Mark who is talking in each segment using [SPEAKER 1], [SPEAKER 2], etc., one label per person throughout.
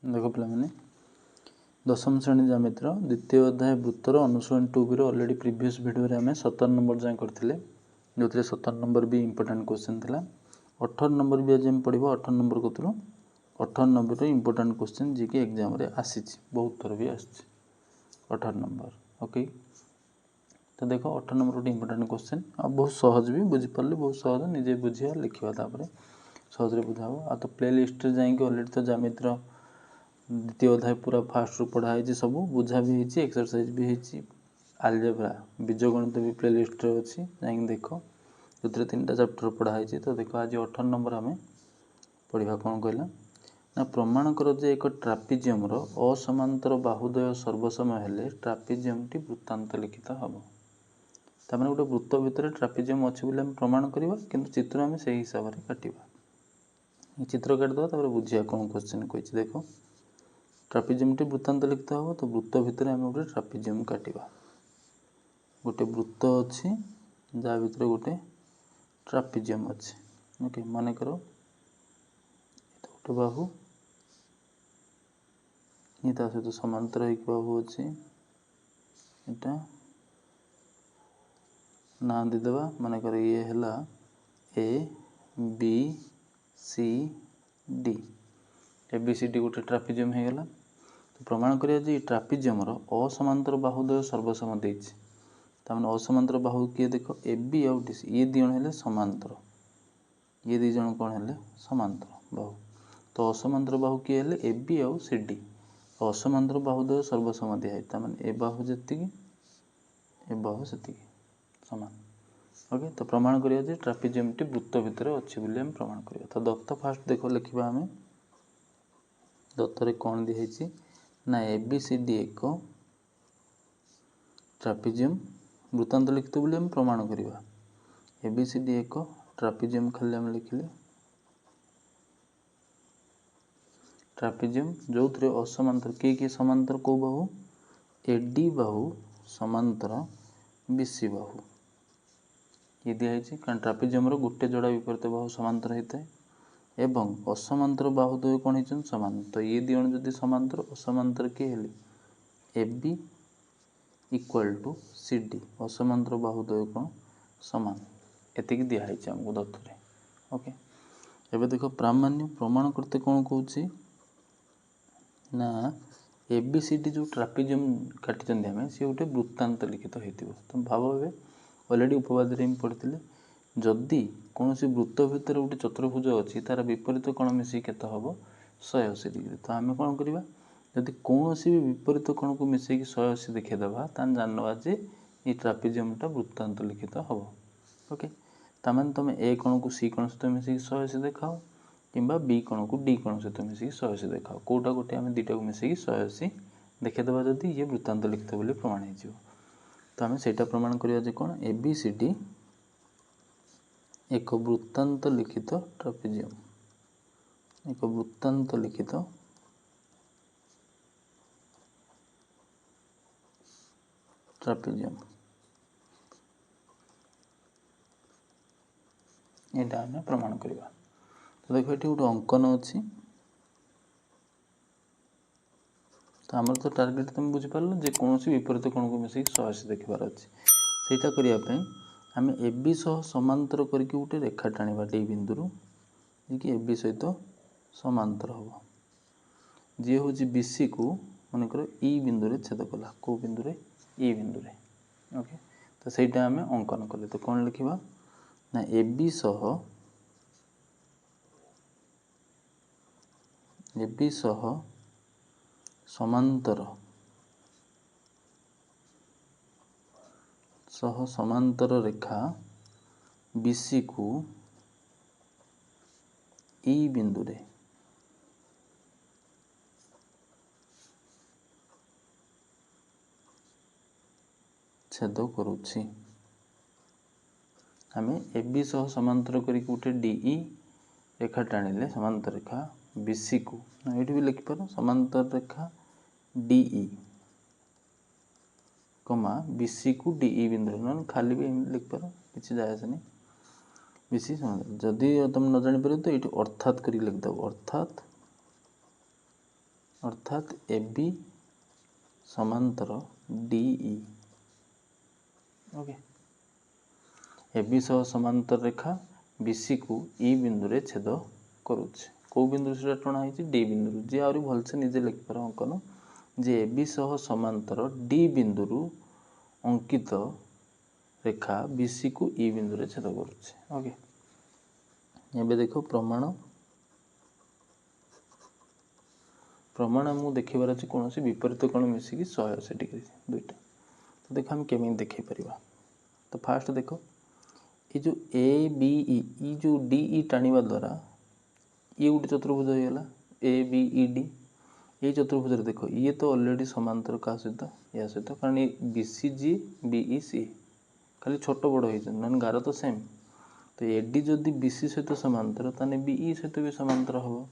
[SPEAKER 1] देख पे दशम श्रेणी ज्यामितिर द्वितीय अध्याय वृत्तर अनुसरण 2 ऑलरेडी प्रीवियस वीडियो रे हमें 17 नंबर जाए करथिले जो 17 नंबर भी इंपोर्टेंट क्वेश्चन थिला 18 नंबर भी आज हम पढ़िबो 18 नंबर कतरो 18 नंबर रे इंपोर्टेंट क्वेश्चन जे कि एग्जाम रे आसी बहुत थर भी आसी 18 नंबर ओके। तो देखो 18 नंबर गोटे इंपोर्टेंट क्वेश्चन आ बहुत सहज भी बुझी पारले बहुत सहज निजे बुझिया लिखिबा तापर सहज रे बुझाबो आ तो प्ले लिस्ट रे जाई के ऑलरेडी तो ज्यामितिर द्वितीय अध्याय पूरा फास्ट रू पढ़ाई सब बुझा भी होती एक्सरसाइज भी होती आलजेब्रा बीजगणित भी प्ले लिस्ट रे अच्छी जाइए देख जो 3टा चैप्टर पढ़ाई तो देख आज 18 नंबर आम पढ़ा कौन कहला ना प्रमाण कर जे एक ट्रापिजियम असमांतर बाहुद्वय सर्वसमय हेले ट्रापिजियम टी वृत्तांत लिखित हम तमें गोटे वृत्त भितर ट्रापिजियम अच्छे बोले प्रमाण करवा किंतु चित्र आम से हिसाब से काटा चित्र काटिदेवा बुझिया कौन क्वेश्चन कही देख ट्रापिजियम टी वृत्तांत लिखते हम तो वृत्त भितर आम गोटे ट्रापिजियम काटिबा गोटे वृत्त अच्छी जहाँ भितर गोटे ट्रापिजियम अच्छे ओके मन कर गोटे बाहु ये सहित समांतर एक बाहु अच्छी एटा ना देदेबा मन कर ये है A B C D A B C D गोटे ट्रापिजियम हो गला तो प्रमाण करिया जे ट्रापिजियम असमांतर बाहुद्वय सर्वसम देछि तामने असमांतर बाहु किए देख ए बी आउ डी सी ये दी जण हेले समांतर ये दी जण कोन हेले समांतर बाहु तो असमांतर बाहु किए हेले ए बी आउ सी डी असमांतर बाहुद्वय सर्वसम दिया तामने ए बाहु जेतिकी ए बाहु सेतिकी समान ओके। तो प्रमाण करिया जे ट्रापिजियम टी वृत्त भितर अछि बोली हम प्रमाण करिया तो दत्त फास्ट देखो लिखिबा हमें दत्तरे कौन दिखाई ना ए बी सी डी एक ट्रापिजियम वृत्तांत लिखते बोली हम प्रमाण करिबा ए बी सी डी एक ट्रापिजियम खाली हम लिखिले ट्रापिजियम जो थे असमांतर किए समांतर को बाहु एडी बाहु समांतर बीसी बाहु ये दिखाई कारण ट्रापिजियम गोटे जोड़ा विपरीत बाहु समांतर होता है एवं असमांतर बाहुद्वय कौन हो समान तो ये दी जण जदि समांतर असमांतर किए हेले A B equal to C D असमांतर बाहुद्वय कौन समान एतिक दिखाई आमको दत्तरे ओके। एबे देख प्रामाण्य प्रमाण करते कौन कौची ना ए बी सी डी जो ट्रापिजियम काटी आम सी गोटे वृत्तांत लिखित हो तो भाव ए ऑलरेडी उपवाद में पढ़ते जदि कौन सी वृत्त भितर गोटे चतुर्भुज अच्छी तार विपरीत कोण मिसिक केते हम 180 डिग्री तो आम कौन करवा जदि कौन भी विपरीत कोण को मिसेक 180 देखीदेवा तान जानवा जे ये ट्रापिजियमटा वृत्तांत लिखित हम ओके। तामान तुम ए कोण को सी कोण सहित मिसेक 180 देखाओ कि बी कोण को डी कोण सहित मिसेक 180 देखाओ कोटा गोटे आम दुटा को मिसेक 180 देखीदेवा जदि ये वृत्तांत लिखित बोली प्रमाण हो तो आम से प्रमाण करिया जे कोण ए बी सी डी एक वृत्तांत लिखित ट्रापिजियम एक वृत्तांत लिखित ट्रापिजियम यहाँ आम प्रमाण करवा तो देखो ये गोटे अंकन अच्छी तो आमर तो टार्गेट तुम बुझीपार जे कौन विपरीत कोण को मिसेक 180 देखबार अच्छे सेटा करने आम ए बी सह समांतर करके गोटे रेखा टाणवा डी बिंदु जी ए बी सहित समांतर हम जी हूँ बी सी को मनकर ई बिंदु छेद कला कौ बिंदु ई बिंदु ओके। तो सहीटा आम अंकन कले तो कौन लिखा ना ए बी सह समांतर रेखा बीसी को ई बिंदु रे छेद करुछि आम ए बी सह समांतर करके गोटे डीई रेखा टाणिले समांतर रेखा बीसी को ये भी लिखिपार समांतर रेखा डीई कमा बीसी को डीई बिंदु ना खाली भी लिखिपार किसी जायज नहीं बीसी जदि तुम न जापर तो ये अर्थात कर लिखिदेव अर्थात अर्थात ए बी समांतर DE। ओके, ए बी सह समांतर रेखा BC को E बिंदु रे छेद करुचे। कौ बिंदु से टणा है D बिंदु। जी आहरी भलसे निजे लिखिपार अंकन जे ए बी सह समांतर D बिंदु अंकित रेखा BC को E बिंदु रे छेद करुचे। ओके, एबे देखो प्रमाण आमको देखिबार अछि कौन सी विपरीत कोण मिसिकी 180 डिग्री दुईटा। तो देखो हम केमी देखि परिबा। तो फास्ट देखो ये जो ABE जो DE टाणिबा द्वारा ये गोटे चतुर्भुज हो गला ABED। ये चतुर्भुज देखो ये तो ऑलरेडी समांतर का सहित या सहित कारण ये BCG BEC खाली छोट बड़ हो गार तो सेम। तो AD जदि BC सहित समांतर ताने BE सहित भी समांतर हम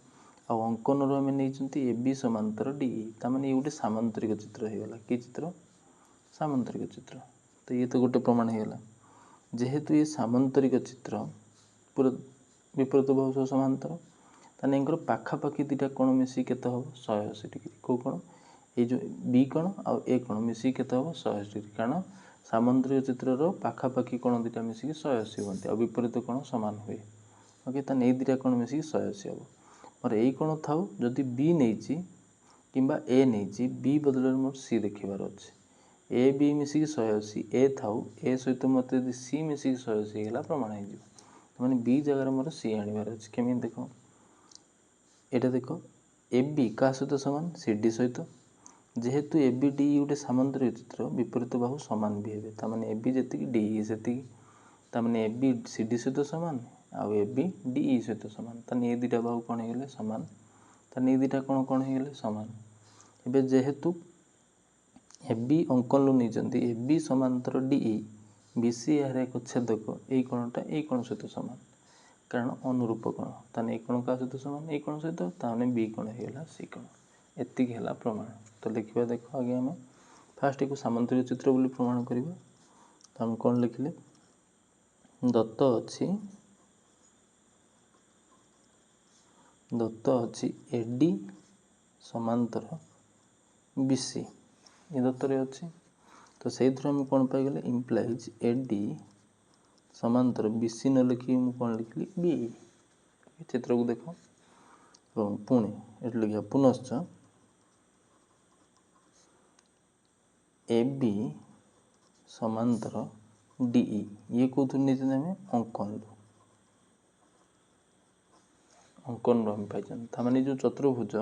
[SPEAKER 1] आ अंकन आम नहीं AB समांतर DE ताने ये गोटे सामांतरिक चित्र हो गला कि चित्र सामांतरिक चित्र। तो ये तो गोटे प्रमाण हो गला जेहेतु ये सामांतरिक चित्र पूरा विपरीत बाहु सह समांतर ताने इनकर पाखापाखि दुटा कोण मिसी केते हम 180 डिग्री। को कोण ये जो बी कोण आ ए कोण मिसी केते हम 180 डिग्री कारण सामांतरिक चित्रर पाखापाखि कोण दुटा मिसी 180 होते आ विपरीत कोण समान हुए। ओके, ताने ए दुटा कोण मिसी 180 हम और यही कोण थाउ जदि बी नहीं किंबा ए नहीं बी बदल मोर सी देखिबार अच्छे ए बी मिसिक 180 ए थाउ ए सहित मत सी मिसिक 180 गला प्रमाण हो मैंने बी जगह मोर सी आनबार अच्छे केमी देख एटा देख ए बी क्या सहित सामान सी डी सहित जेहेतु ए बी डी गोटे सामांतरिक चित्र विपरीत बाहु सामान भी हे ताने ए बी जी डी से ताने ए बी सी डी सहित सामान आउ ए बी डी सहित सामान ताने ए दुटा बाहु कौन हो गले सामान ताने ए दुटा कौन कौन हो गले सामान। एबे जेहेतु ए बी अंकन नहीं ए बी समांतर DE BC यार एक छेदक यही कोणटा यही कोण सहित सामान कारण अनुरूप कोण ताने ए कोण का सहित सामान ए कोण सहित ताने बी कोण होगा सी कोण एतिक है प्रमाण। तो लिखा देख आगे आम फास्ट एक सामांतरिक चित्र बोली प्रमाण करवा। तो आम कौन लिखिले दत्त अच्छी AD समांतर BC ये दत्तर अच्छी। तो से आम कौन पाइगले इम्प्लाइज AD समांतर BC न लिखी मुझे कौन लिखली BE। चित्र को देख पुणी ये लिखा पुनश्च AB समांतर DE ये कौन नहीं अंकन आम पाई माने जो चतुर्भुज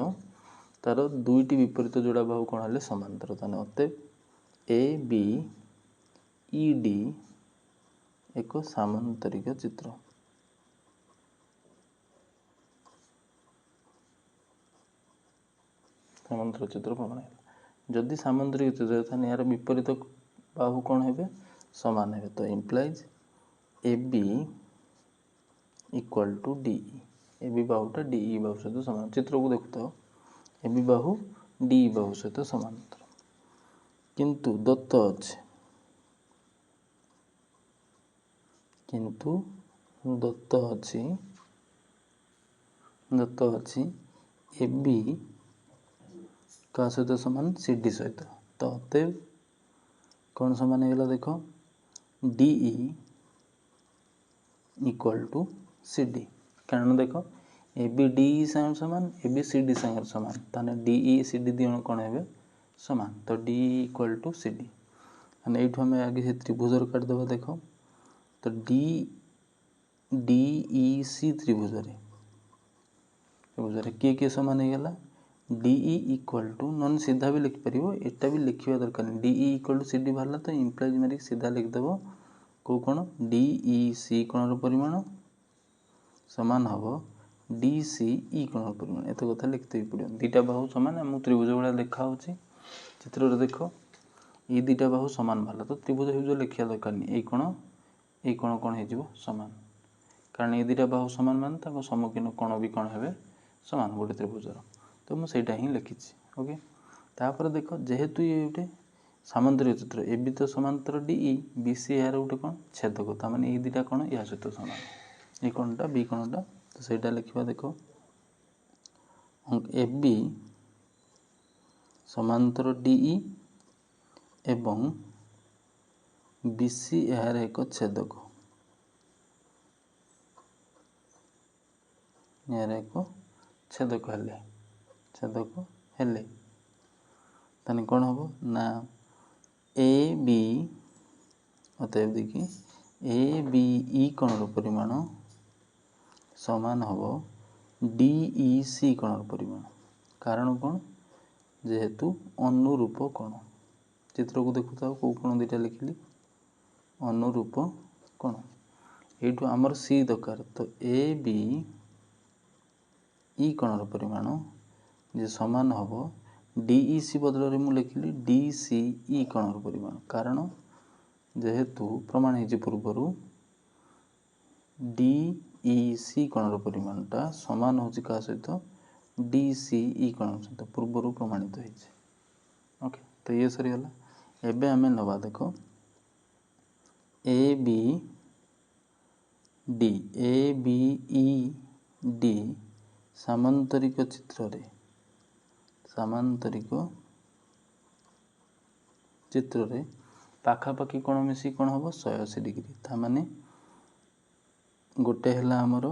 [SPEAKER 1] तार दुईटी विपरीत जोड़ा बाहु कौन है समांतर ताने अतएव ABED एक सामांतरिक चित्र। सामांतरिक चित्र प्रमाण जदि सामांतरिक चित्र ताने यार विपरीत बाहु कौन है समान है। तो implies AB equal to DE A B बाहुटा DE बाहु सहित समान चित्र को देखते हो ए बी बाहु DE बाहु सहित समांतर किंतु दत्त अच्छे दत्त अच्छी ए बी का सहित समान CD सहित। तो अतएव कौन समान है देख DE इक्वल टू CD कारण देख ए बी DE संग समान ए बी CD संग समान ताने DE CD दिण कौन है समान। तो DE इक्वल टू CD माने ये आम आगे से त्रिभुजर काटिदेवा देख तो DEC त्रिभुज किए समान हो गला DE इक्वल टू नन सीधा भी लिखिपर एटा भी लिखा दरकार नहीं DE इक्वल टू CD बाहर तो इम्प्लाइज मारिक सीधा लिखिदेव कौ कोण DEC कोणर परिमाण समान हम DCE कोण परिमाण एत कथा लिखते भी पड़ो दुटा बाहु समान आम त्रिभुज भाया देखा चित्र देख ये दुटा बाहु समान बाहर तो त्रिभुज लिखा दरकार नहीं ये कोण कौन हो सामान कारण ये दुटा बाहु सामान मान सम्मुखीन कोण भी कौन है सामान गोटे त्रिभुजर। तो मुझे ही लिखी ओके तापर देख जेहेतु ये गोटे सामांतरिक चित्र ए बी तो समांतर DE BC यार गोटे कौन छेदक ताने ये दुटा कौन या सहित सामान ये कोणटा बी कोणटा। तो सहीटा लिखा देख AB समांतर DE एवं BC यार एक छेदक, यार एक छेदक हेले ताने कौन हम ना AB अतएव देखिए ABE कोणर परिमाण समान हम DEC कोणर परिमाण। कारण कौन जेहेतु अनुरूप कोण, चित्र को देखु था कौ कोण दुटा लिखिली अनुरूप कोण, एठू आमर सी दरकार तो ABE कोणर परिमाण जे समान हम DEC बदल में लिखिली DCE कोणर परिमाण। कारण जेहेतु प्रमाण है पूर्वर DEC कोणर परिमाणटा समान हो क्या सहित DCE कोण सहित पूर्वर प्रमाणित हो। ओके तो ये सरीगला। एबे आमे नवा देख ABED सामांतरिक चित्र रे पाखापाखि कोण मिसी कोण हम 180 डिग्री। था माने गोटे है आमर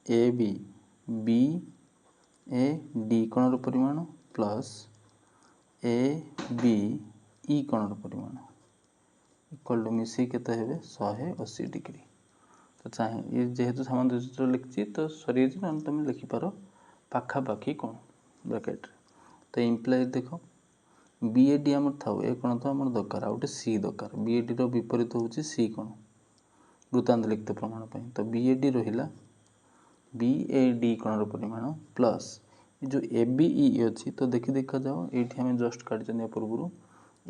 [SPEAKER 1] ABD कोणर परिमाण प्लस ABE कोणर परिमाण इक्वल टू मिसी केते हेबे 180 डिग्री। तो चाहे ये जेहेतु सामांतर चित्र लिखी तो सरी ना तुम लिखिपार पाखापाखि कोण ब्रैकेट। तो इम्प्लाई देख BAD आमर था ए कोण तो आमर दरकार आउटे सी दरकार। BAD रो विपरीत होची सी कोण वृत्तांत लिखित प्रमाण पई। तो BAD रहिला BAD कोणर परिमाण प्लस जो ABE अच्छी तो देखी देखा जाओ ये आम जस्ट काटी पूर्व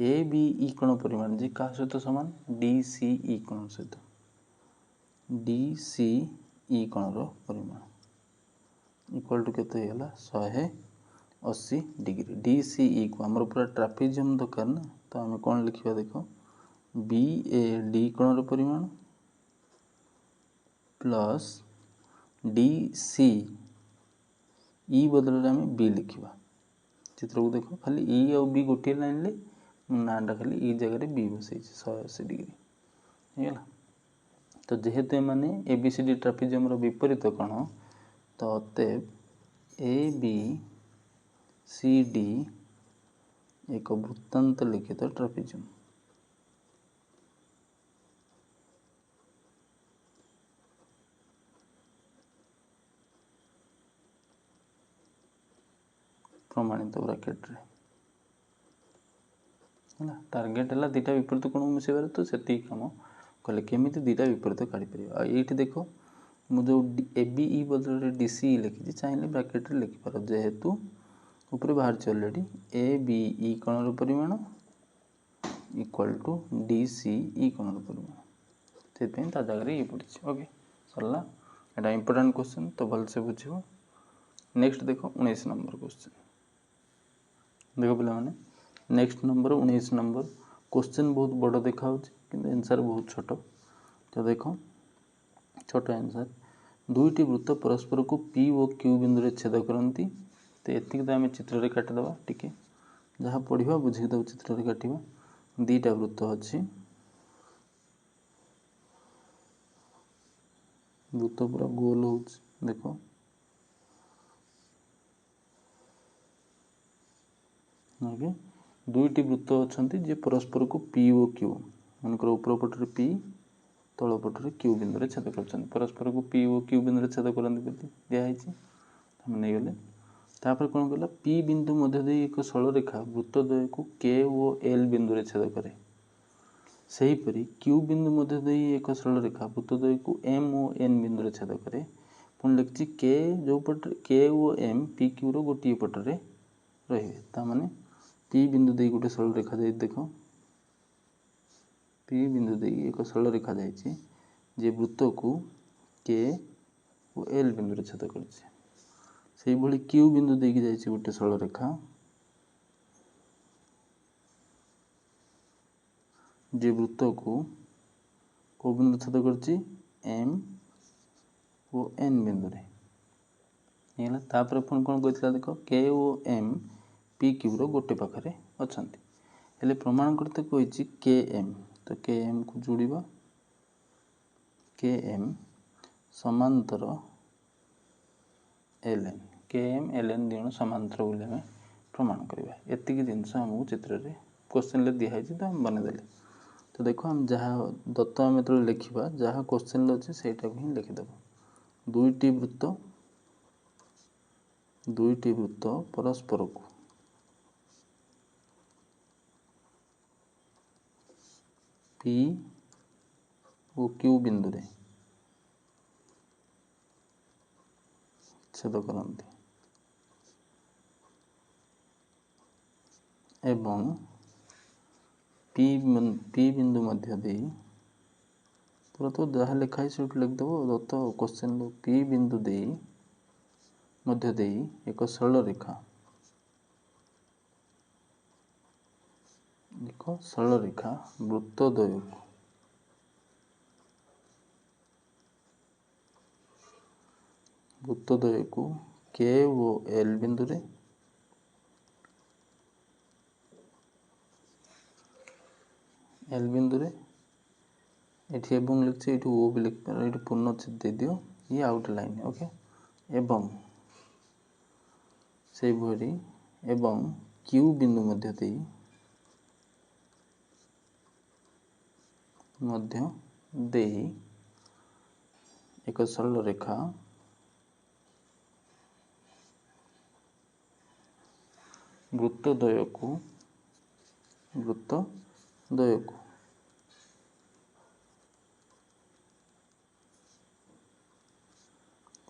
[SPEAKER 1] ABE कोण परिमाण जी क्या सहित समान DCE कोण सहित DCE कोणर परिमाण इक्वल टू केते होला 180 डिग्री। DCE को आमर पूरा ट्रापेजियम दरकार ना तो आम कौन लिखा देख BAD कोणर परिमाण प्लस DCE बदल आम B लिखा। चित्र को देख खाली E और B गोटे लाइन ले नाटा खाली E जगह B बसई 180 डिग्री है। तो जेहेतु मैंने ABCD ट्रापेजियम विपरीत कोण तो अतएव ABCD एक वृत्तांत लिखित ट्रापेजियम। प्रमाणित ब्रैकेट रे है टार्गेट है दीटा विपरीत कोण मिसेबार तो से कम कले केमी दीटा विपरीत काढ़ी पार। ये देख मुझे जो ABE बदल DCE लिखी चाहिए ब्रैकेट रे लिखिपार जेहेतु ऊपर बाहर ऑलरेडी ABE कोणर परिमाण इक्वल टू DCE कोणर परिमाण से जगह ये पड़ी। ओके सरला एटा इंपोर्टेंट क्वेश्चन तो भल से बुझो। नेक्स्ट देखो 19 नंबर क्वेश्चन देखो पे नेक्स्ट नंबर 19 नंबर क्वेश्चन बहुत बड़ देखा कि आंसर बहुत छोट। तो देखो छोट आंसर दुईटी वृत्त परस्पर को P और Q बिंदु रे छेद करती। तो एतिक तो आम चित्र रे काटिदेवा टिके जहाँ पढ़ा बुझीद चित्र रे काटिबा। दीटा वृत्त अच्छी वृत्त पूरा गोल हो देखो ओके दुईटी वृत्त अच्छा जे परस्पर को P और Q मनकर ऊपर पटे P तल पटे Q बिंदु रे छेद कर परस्पर को P और Q बिंदु रे छेद करती दिखाई नहीं गले। तापर कौन कहला P बिंदु मध्य दे एक सरल रेखा वृत्तद्वय को K और L बिंदु रे छेद करे। सेहीपरि Q बिंदु मध्य दे एक सरल रेखा वृत्तद्वय को M और N बिंदु रे छेद करे। पुणी लिखी K जो पट K और M PQ रो गोटे पटे रही ताने P बिंदु दे गोटे सरल रेखा जाए देख P बिंदु दे एक सरल रेखा जाए जे वृत्त को K और L बिंदु रे छेद कर Q बिंदु दे जाए गोटे सरल रेखा जे वृत्त को बिंदु छेद कर M और N बिंदु रे तापर पुणी कौन कहता देख K और M पी क्यू रो गोटे पाखरे अछंती हेले प्रमाण करते कहिछि के एम तो के एम को जोड़िबा के एम समांतर एल एन के एम एल एन दिण समांतर बोली हमें प्रमाण करवा एतिक जिनस आमको चित्र में क्वेश्चन ले दिखाई तो हम बनईदे तो देखो हम जहाँ दत्त आम जो लिखा जहाँ क्वेश्चन अच्छे सेटा ही लिखिदेव दुईटी वृत्त परस्पर को पी और क्यू बिंदु रे छेद करती एवं पी बिंदु मध्य दे पूरा तो जहाँ लिखाई से लिखिदेव दत्त क्वेश्चन पी बिंदु दे मध्य दे एक सरल रेखा वृत्तद्वय को के ओ एल बिंदु रे एठी एवं लिखছে एठी ओ भी लिख पर एठी पूर्णच्छेद दे दियो ये आउटलाइन ओके एवं से भरी एवं क्यू बिंदु मध्य दे एक सरल रेखा वृत्तद्वय को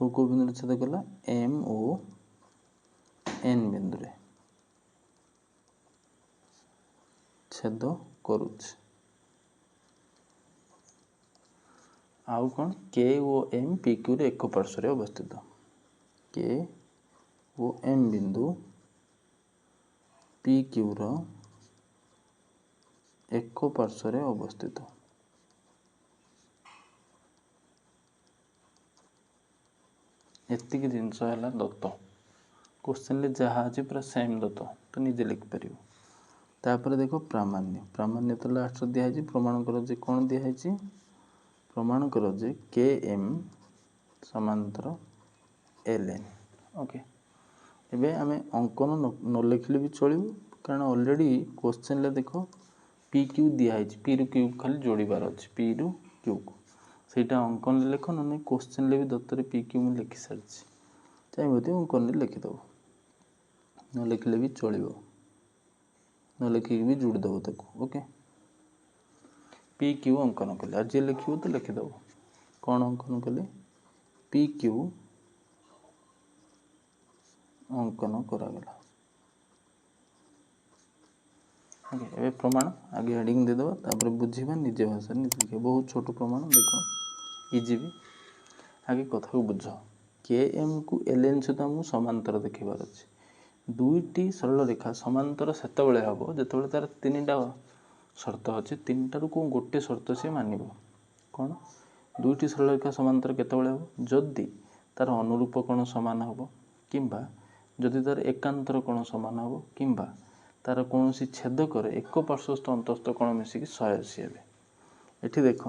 [SPEAKER 1] को बिंदु छेद कला एम ओ एन बिंदु रे छेद करुछ आउ कौन के ओ एम पी क्यू रे एक पार्श्व रे अवस्थित के ओ एम बिंदु पी क्यू रो एक पार्श्व रे अवस्थित एतिक जिनस है दत्त क्वेश्चन जहाँ अच्छे पूरा सेम दत्त तो निजे लिखिपर तापर देखो प्रामाण्य तो लास्ट दिखाई प्रमाण कर जे कौन दिखाई प्रमाण कर जे के एम समांतर एल एन ओके एबे आम अंकन न लिखले भी चलो कारण ऑलरेडी क्वेश्चन ले देखो पी क्यू दिखाई पी रु क्यू खाली जोड़बार अच्छे पी रु क्यू को सेटा अंकन लिख ना क्वेश्चन भी दत्तर पी क्यू मुझे लिखि सारी चाहिए अंकन लिखिदेव न लिखले भी चलो न लिखिक भी जोड़देव ताको ओके पी क्यू अंकन कले आज लिख तो लिखिदेव कौन अंकन कले पी क्यू अंकन करागला ओके प्रमाण आगे हेडिंग देदेव तापर बुझा निजे भाषा निजे लिखा बहुत छोट प्रमाण देख इजी भी आगे कथा को बुझ के एम को एल एन सहित आमको समांतर देखार अच्छे दुईटी सरल रेखा समांतर से हम जो तार तीन टा शर्त अच्छे तीन टारू को गोटे शर्त सी मान कौन दुईटी सरल रेखा समांतर केतबेले हम जदि तार अनुरूप कोण सामान हम किंबा जदि तार एकांतर कोण सामान हम किंबा तार कौन छेदक एक पार्श्वस्थ अंतस्थ कोण मिसिक 180 हे एठी देख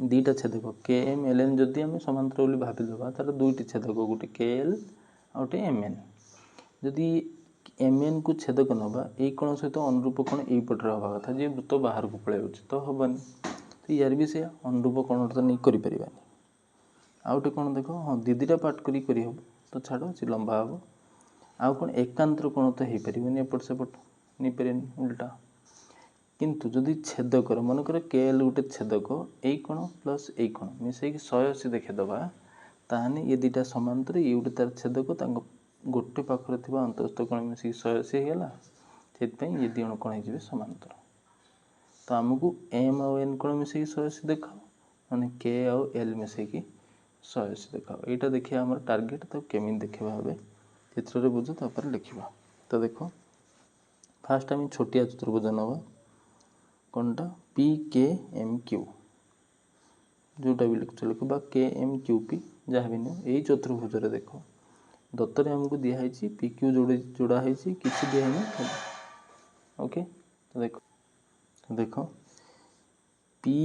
[SPEAKER 1] दीटा छेदक के एम एल एन जदि आम समांतर बोली भावीदे तार दुईटी छेदक गोटे के एल आ गोटे एम एन जदि एम एन को छेदक नवा यही कोण सहित अनुरूप कोण यही पटे हवा कथा जी वृत्त बाहर को पलि तो हेनी तो यार भी से अनुरूप कोण तो नहीं करें आउटे कौन देख हाँ दीटा पार्ट करहब तो छाड़ से लंबा हम आउ कौन एकांतर कोण तो हो पारे एपट सेपट नहीं पारे उल्टा किंतु जदि छेदक मनकर के एल गोटे छेदक यही कोण प्लस यही कोण मिसेक 180 देखीदे ताहने ये दीटा समांतर ये गोटे तार छेदक गोटे पाखर थी अंतस्थ कोण मिसिक 180 होगा से ये दिण कौन हो समांतर तो आमको एम आउ एन कोण मिसेक 180 देखाओ मैंने के आउ एल मिसेक 180 देखाओ यहाँ देखिए आम टार्गेट तो केमी देखा भाव चित्र बुझ तापर लिखा तो देख फास्ट आम छोटिया चतुर्भुज नवा कौनटा पी के एम क्यू जोटा भी लिख के एम क्यू पी जहाँ भी नहीं यही चतुर्भुज देख दत्तर आमको दिखाई पी क्यू जोड़ा है किसी दिखाई ओके। तो देख पी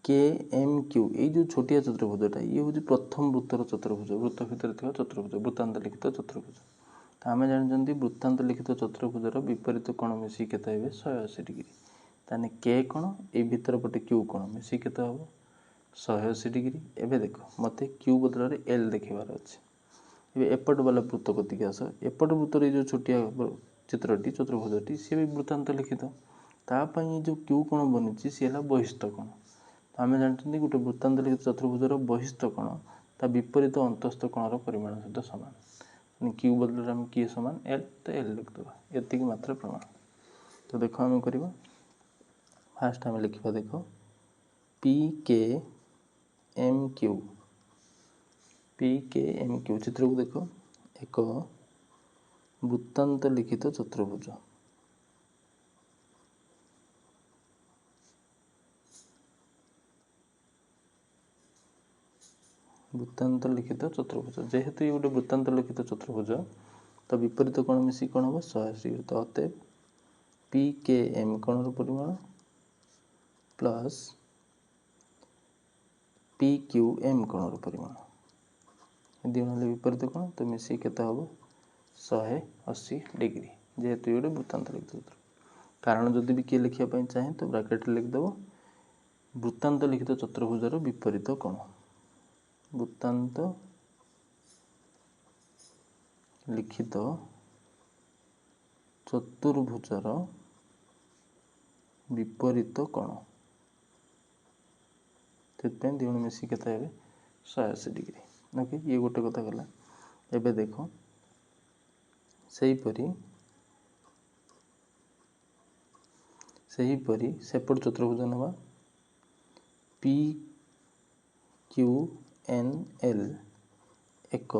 [SPEAKER 1] के एम क्यू ये जो छोटिया चतुर्भुजटा ये हूँ प्रथम वृत्तर चतुर्भुज वृत्त भितर चतुर्भुज वृत्तांत लिखित चतुर्भुज। तो आम जानते वृत्तांत लिखित चतुर्भुजर विपरीत कोण मिसी के 180 डिग्री ताने के कोण ये भितर पटे क्यू कोण मिसी के हम 180 डिग्री। एवं देख मत क्यू बदल एल देखार अच्छे एपट वाला वृत्त कतिक आस एपट वृत्तर जो छोटिया चित्रटी चतुर्भुजटी सी भी वृत्तांत लिखित तापाई जो क्यू कोण बनी सी है बहिस्थ कोण। तो आम जानते गोटे वृत्तांत लिखित चतुर्भुजर बहिस्थ कोण ता विपरीत अंतस्थ कोणर परिमाण सहित सामान क्यू बदल आम किए सामान एल तो एल लिखिदेवा एति मात्र प्रमाण। तो देख आम करवा फास्ट आम लिखा देख पी के एम क्यू चित्र को देख एक वृत्तांत लिखित चतुर्भुज वृत्तांत लिखित चतुर्भुज जेहेतु ये गोटे वृत्तांत लिखित चतुर्भुज तो विपरीत कोण मिसी कौन हम 180 डिग्री। तो अतएव पी के एम कोणर परिमाण प्लस पी क्यू एम कोणर परिमाण दिहले विपरीत कोण तो मिसी केते हम 180 डिग्री जेहेतु ये गोटे वृत्तांत लिखित चतुर्भुज। कारण जदि भी किए लिखापी चाहे तो ब्राकेट लिखिदेव वृत्तांत लिखित चतुर्भुजर विपरीत कोण वृत्तांत लिखित चतुर्भुजर विपरीत कोण से दिण मिसी के 180 डिग्री ओके। ये गोटे कथा गला। एबे देख सहीपरी सेपट चतुर्भुज नवा पी क्यू एन एल एक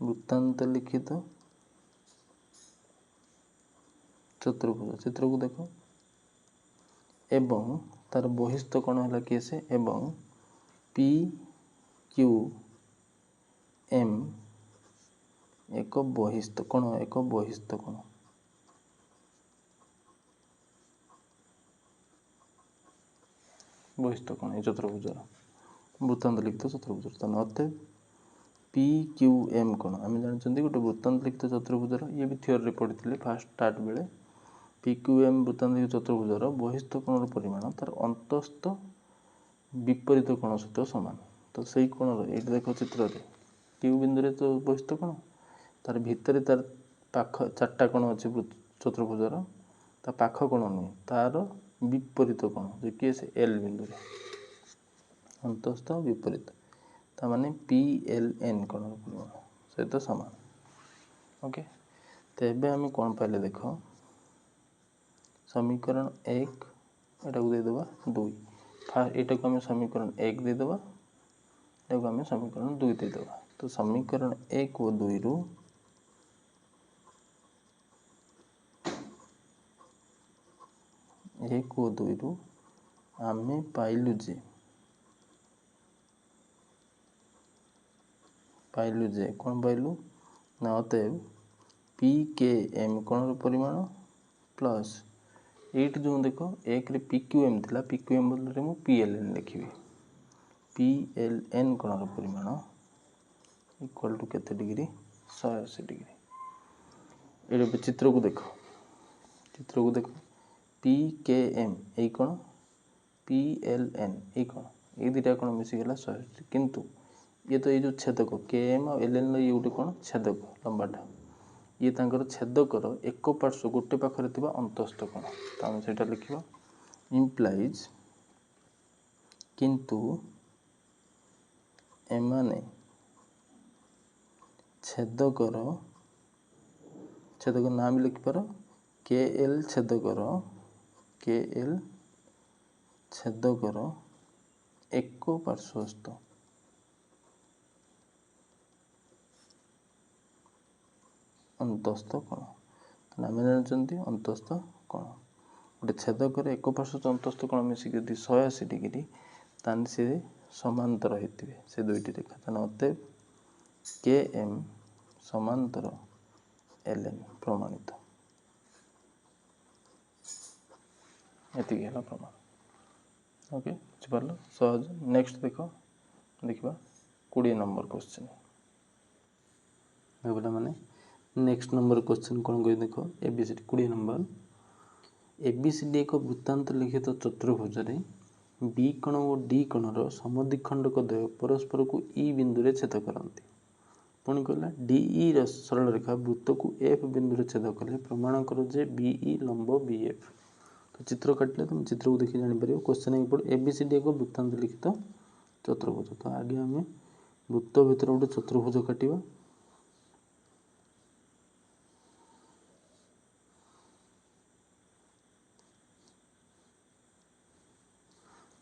[SPEAKER 1] वृत्तांत लिखित चतुर्भुज चित्र को देख एवं तार बहिस्थ कोण है किए से एवं पी क्यू एम एक बहिस्थ कोण ये चतुर्भुजर वृत्तांत लिखित चतुर्भुज अतः पी क्यू एम कोण आम जानते गोटे वृत्तांत लिखित चतुर्भुजर ये भी थियोरी पढ़ी फास्ट स्टार्ट बेले पी क्यू एम वृत्तांत लिखित चतुर्भुजर बहिस्थ कोणर परिमाण तार अंतस्थ विपरीत कोण सहित सामान। तो सही कोणर ये देख चित्र क्यू बिंदु तो बहिस्थ कोण तार भितर तार पाख 4टा कोण अच्छे चतुर्भुजर ता पाख कोण नुहे तार विपरीत कोण जो किए से एल बिंदु अंतस्थ विपरीत ता माने पी एल एन कोण सहित सामान ओके। तो एबे आम कौन पाइले देख समीकरण 1 एटा को देदेबा 2 फास्ट एटा को आम समीकरण 1 देदेबा एटा को आम समीकरण 2 देदेबा। तो समीकरण 1 और 2 रु आमे पाइलु जे कौन पाइलु ना अतएव पी के एम कोणर परिमाण प्लस ये जो देख एक पी क्यू एम था पी क्यू एम बदल में पी एल एन लिखी पी एल एन कोणर परिमाण इक्वल टू केते डिग्री 180 डिग्री। ये चित्र को देख पी के एम ये कोण पी एल एन ये कोण ये दुटा कोण मिसीगला 180 किंतु ये तो ये जो छेदक के एम और एल एन ये गोटे कौन छेदक लंबाटा ये तांकर छेदकर एक पार्श्व गोटे पाखरे थिबा अंतस्थ कोण तो आम सेटा लिखिबा इम्प्लाइज किंतु एमाने छेदकर नाम लिखिपार के एल छेदकर एक पार्श्वस्थ अंतस्थ कोण आम जानते अंतस्थ कोण गोटे छेदकर एक पार्श्व अंतस्थ कोण मिसिक 180 डिग्री तान से समांतर होते से दुईटी रेखा तेना अतएव के एम समांतर एल एन प्रमाणित एति है प्रमाण। ओके बुझिपार सहज। नेक्स्ट देखा 20 नंबर क्वेश्चन बोला मैंने नेक्स्ट नंबर क्वेश्चन कौन कह देख एबीसीडी 20 नंबर एबीसीडी एक वृत्तांत लिखित चतुर्भुज बी कोण और डी कोणर समद्विखंडक द्वय परस्पर को ई बिंदु छेद करती पुणी कहला डीई सरल रेखा वृत्त को एफ बिंदु छेद कले प्रमाण कर जे बीई लंब बीएफ। तो चित्र काटिले तुम चित्र को देखिए जापर क्वेश्चन पड़े एबीसीडी एक वृत्तांत लिखित चतुर्भुज। तो आगे आम वृत्त भितर गोटे चतुर्भुज काटिबा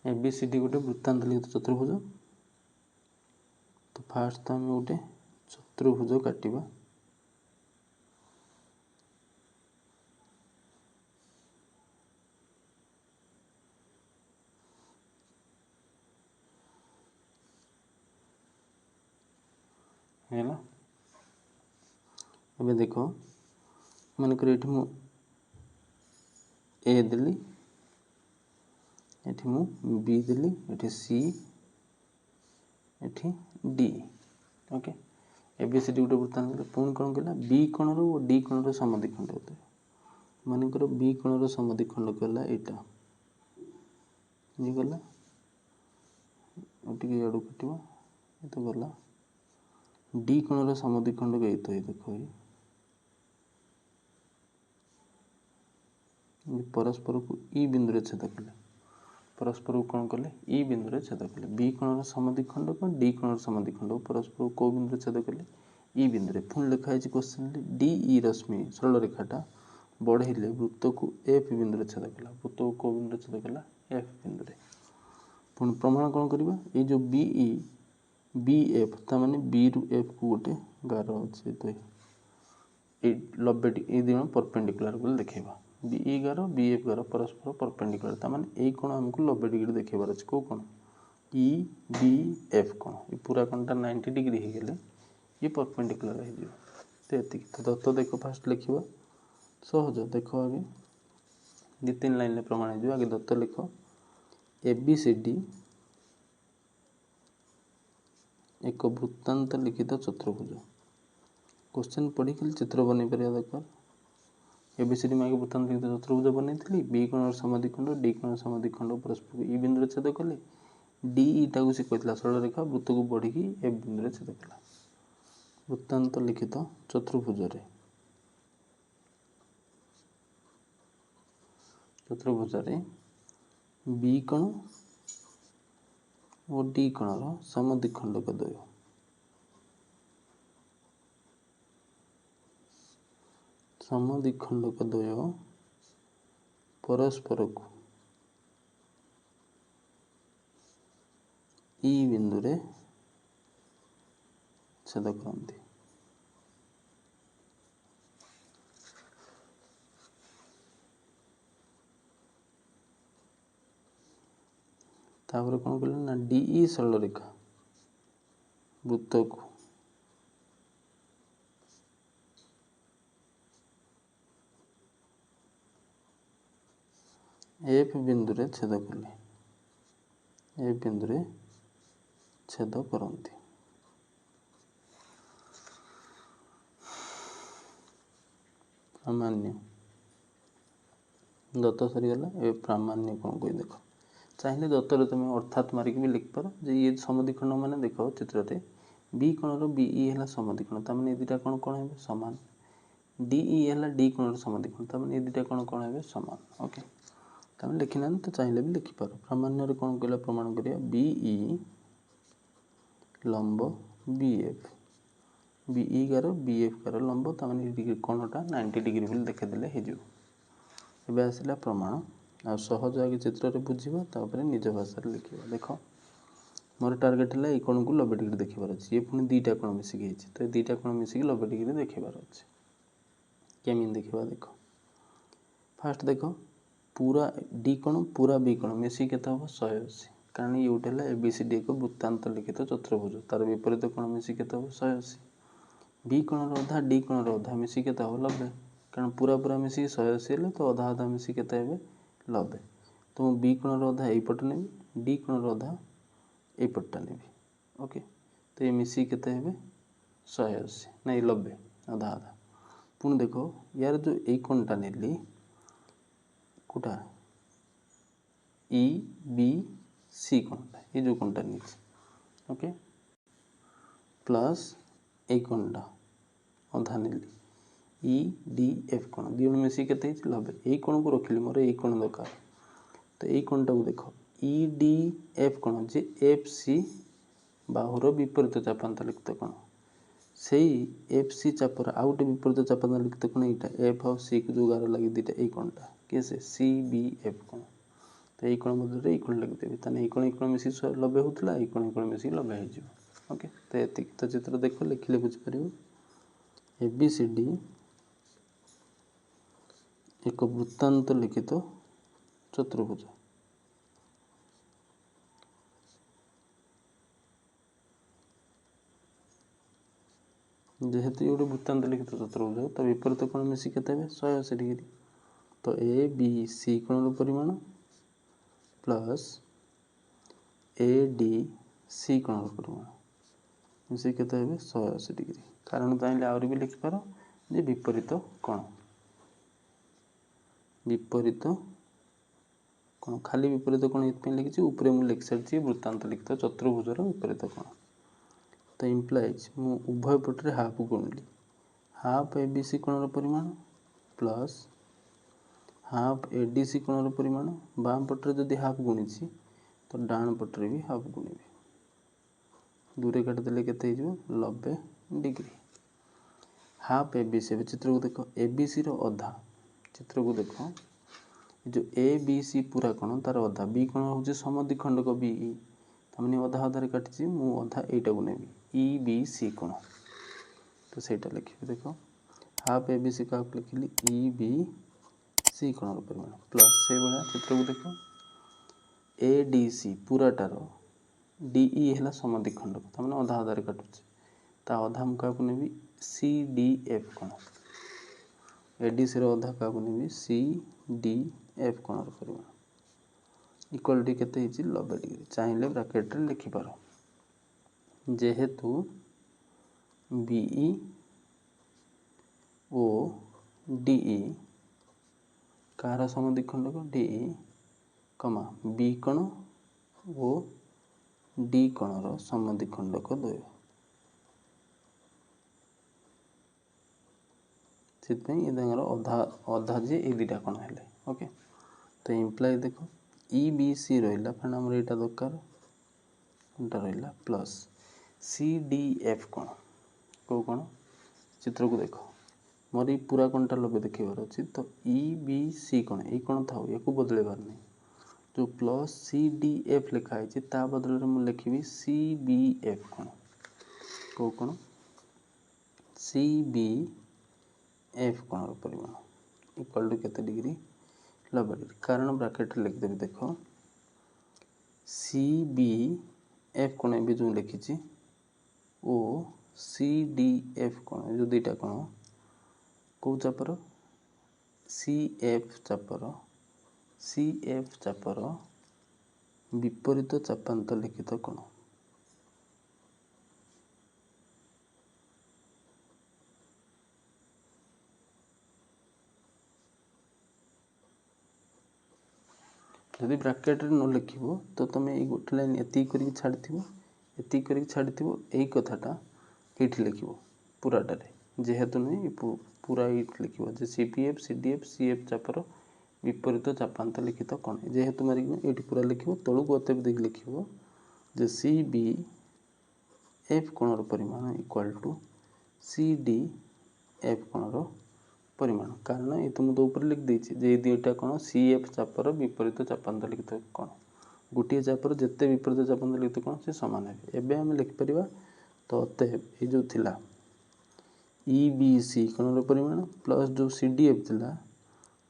[SPEAKER 1] एबीसीडी गोटे वृत्तांत लिखित चतुर्भुज। तो फास्ट तो आम गोटे चतुर्भुज काटिबा अब देख मनकर ये मु ए देली ये मु बी देली ये सी ये डी। ओके एबीसीडी गोटे वृत्तांत पुणी कौन कहला बी कोणर और डी कोणर समद्विखंड होते मनकर बी कोणर समद्विखंड कहला यहाँ ये गला टे आड़ कट तो गला डी कोणर समद्विखंड ये तो देख परस्पर को ई बिंदु छेद कले परस्पर को कौन कले ई बिंदु छेद कले बी कोणर समद्विखंड को डी कोणर समद्विखंड परस्पर को बिंदु छेद कले ई बिंदु पुणी लिखाई क्वेश्चन डीई रश्मि सरल रेखाटा बढ़ेले वृत्त को एफ बिंदु छेद कला वृत्त को कौ बिंदु छेद कला एफ बिंदु पुणी प्रमाण कौन करवा ये जो बीई बी एफ ताने बी रु एफ को गोटे गार अच्छे तो ये 90 ये दिन परपेंडिकुलर बोले देखा बी गार बी एफ गार परस्पर परपेंडिकुलर ताने यही कोण आमको 90 डिग्री देखेबार अच्छे कौ कोण ई बी एफ कोण ये पूरा कोणटा 90 डिग्री हो गले ये परपेंडिकुलर हो तो दत्त देख फास्ट लिखा सहज देख आगे 2-3 लाइन प्रमाण हो आगे दत्त लिख एबीसीडी एक वृत्तांत लिखित चतुर्भुज क्वेश्चन पढ़ी खाली चित्र बन पार दरकार एबीसीडी में वृत्तांत लिखित चतुर्भुज बनई बी कोण समद्विखंड डी कोण समद्विखंड परस्पर ई बिंदु छेद कले डी टा को सी कहता सरल रेखा वृत्त को बढ़ी एफ बिंदु छेद कला वृत्तांत लिखित चतुर्भुज बी कोण और डी कोणर समद्विखंडक द्वय समद्विखंडक द्वय परस्पर को ई बिंदु छेद करती तापर कौन कहले ना डीई सरल रेखा वृत्त को एफ बिंदु छेद कले एफ बिंदु छेद करती प्रामाण्य दत्त सरीगला ए प्रामाण्य कौन कोई देख चाहिए दत्तर तुम अर्थात मारिक भी लिख पार जे ये समद्विखंड मैंने देख चित्र बी कोणर बीई है समद्विखंड तार ये दुटा कौन कौन है सामान डीई है डी कोणर समद्विखंड तार ये दुटा कौन कौन है सामान। ओके तमें लिखिना तो चाहिए भी लिखिपार प्रामाण्य कौन कहला प्रमाण करिया बीई लंब बीएफ बीई गार बीएफ गार लंब ताने कोणटा 90 डिग्री बोली देखेदेले हो आसला प्रमाण आ सहज आगे चित्र बुझा तापर निज भाषा लिखा देख मोर टार्गेट है ये कोण को 90 डिग्री देखार अच्छे ये पुणी दुईटा कोण मिसिकी तो दुईटा कोण मिसिकी 90 डिग्री देखार अच्छे केमी देखा देख फास्ट देख पूरा डी कोण पूरा बी कोण मिसिकी केते हम 180 कारण ये गोटे है ABCD एक वृत्तांत लिखित चतुर्भुज तार विपरीत कोण मिसी केते हो 180 बी कोणर अधा डी कोणर अधा मिसी केते हो 90 कारण पूरा पूरा मिसी 180 हेले तो अधा अधा मिसी केते हेबे 90 तो मु बी कोणर अधा एई पट नेबी डी कोणर अधा एई पटटा नेबी ओके तो ये मिसी केते हेबे 180 नहीं 90 अधा अधा पुणी देखो यार जो एई कोणटा नेली कोटा ई बी सी कोणटा ये जो कोणटा नीचे ओके प्लस ए कोणटा अधा नेली ई डी एफ कोण दी मिसी केते हिच 90 ए कोण को रखिली मोर ए कोण दरकार तो ए कोणटा को देखो ई डी एफ कोण जे एफ सी बाहुर विपरीत चापांत लिखित कोण सेई एफ सी चापर आउट विपरीत चापांत लिखित कोण एटा एफ और सी को जो गार लगी दीटा ए कोणटा कैसे सी बी एफ कोण तो ये कोण बदल ये कोण लगिदेवी ताने ये कोण मिसी 90 होतला ये कोण मिसी 90 हो जिवो ओके तो एतिक तो चित्र देखो लिखिले बुझी परियो ABCD एक वृत्तांत लिखित चतुर्भुज जेहेतु ये वृत्तांत लिखित चतुर्भुज तो विपरीत कोण मिसी केते हेबे 180 डिग्री तो ABC कोणर परिमाण प्लस ADC कोणर परिमाण मिसी केते हेबे 180 डिग्री कारण चाहिले आउरी भी लिखि पारो जे विपरीत कोण खाली विपरीत कोण एत पे लिखिछि ऊपर मु लिखि सारछि वृत्तांत लिखित चतुर्भुजर विपरीत कोण तो इम्प्लाइज मु उभय पटरे हाफ गुणली हाफ ABC कोणर परिमाण प्लस हाफ ADC कोणर परिमाण बाम पटरे जदि हाफ गुणिछि तो डाण पटरे भी हाफ गुणिबे दूरे काट देले केते हिजो 90 डिग्री हाफ ABC चित्र को देखो ABC रो अधा चित्र को देखो जो ABC पूरा कोण तार अधा B कोण होजे समद्विखंडक BE तमने अधा अधा रे काटिछि मु अधा एटा को नेबी EBC कोण तो सेटा लिखिबे देखो हाफ ABC का लिखिली EBC कोण परिमाण प्लस से बळा चित्र को देखो ADC पूराटार DE है समद्विखंडक तमने अधा अधा रे काटुछि ता अधा मुका को नेबी CDF कोण ADC रो अधा का को नेबी CDF कोण परिमाण इक्वल टू केते हिची 90 डिग्री चाहिले ब्रैकेट रे लिखि पारो जेहेतु BE ओ DE कार समद्विखंडक DE कमा B कोण ओ D कोणर समद्विखंडक द्वय सितपई ये दंगर अधा अधा जे ए दुटा कोण हेले ओके तो इम्प्लाई देखो EBC रहिला कारण हमर एटा दरकार कोनटा रहिला प्लस CDF कोण को कोण चित्र को देखो मोर ई पूरा कोणटा लबे देखिबार अछि तो EBC कोण ए कोण थाउ एको बदलेबार नै जो प्लस CDF लिखा है ता बदल रे मु लिखिबी CBF कोण को कोण CBF कोण परिमाण इक्वल टू केते डिग्री 90 डिग्री कारण ब्रैकेट लिख देबी देखो CBF कोण भी जो लिखिछि ओ CDF कोण जो दुटा कोण को चापर CF चापर विपरीत चापांत लिखित कोण यदि ब्रैकेट रे न लिखिबो तो तमे ए गोटे लाइन एति करी छाड़थिबो एई कथाटा एठी लिखिबो पूराटा रे जेहेतु नै पूरा एठी लिखिबो जे CPF CDF CF चापर विपरीत चापांत लिखित कोण जेहेतु मारिक एठी पूरा लिखिबो तळु गोते देख लिखिबो जे CBF कोणर परिमाण इक्वल टू CDF कोणर परिमाण कारण ये तुम तो ऊपर लिख देछि जे दुटा कोण CF चापर विपरीत चापांत लिखित कोण गोटे चापर जते विपरीत चापांत लिखित कोण से समान है एबे हम लिख परिबा तो अतएव ए जो थिला EBC कोणर परिमाण प्लस जो CDF थिला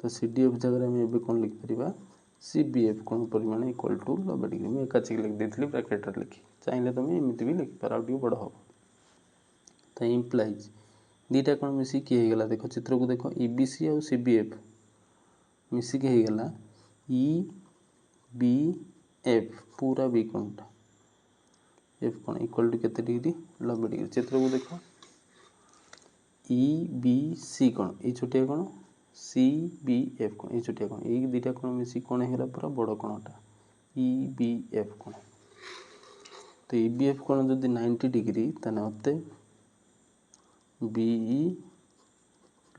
[SPEAKER 1] तो CDF जगह में एबे कोण लिख परिबा CBF कोण परिमाण इक्वल टू 90 डिग्री मैं एकाची लिख देती ब्रैकेट लिखी चाहिए तुम एमती भी लिखिपार आ बड़ हम तो इम्प्लाइज दीटा कौन मिसिकी होगला देख चित्र को देख EBC और CBF मिसिकी होगला EBF पूरा बी कोणटा एफ कोण इक्वल टू केते डिग्री 90 डिग्री चित्र को देख EBC कोण ये छोटिया कोण CBF कोण ये छोटिया कोण ये दीटा कोण मिसी कोण होगला पूरा बड़ कोणटा EBF कोण तो EBF कोण जदि 90 डिग्री ताने होते BE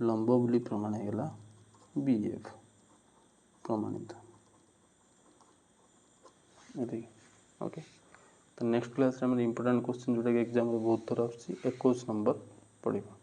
[SPEAKER 1] लंब बोली प्रमाण होगला BF प्रमाणित ओके तो नेक्स्ट क्लास रे हम इंपोर्टेंट क्वेश्चन जोटा कि एग्जाम रे बहुत थोड़ा आछि 21 नंबर पढ़िबा।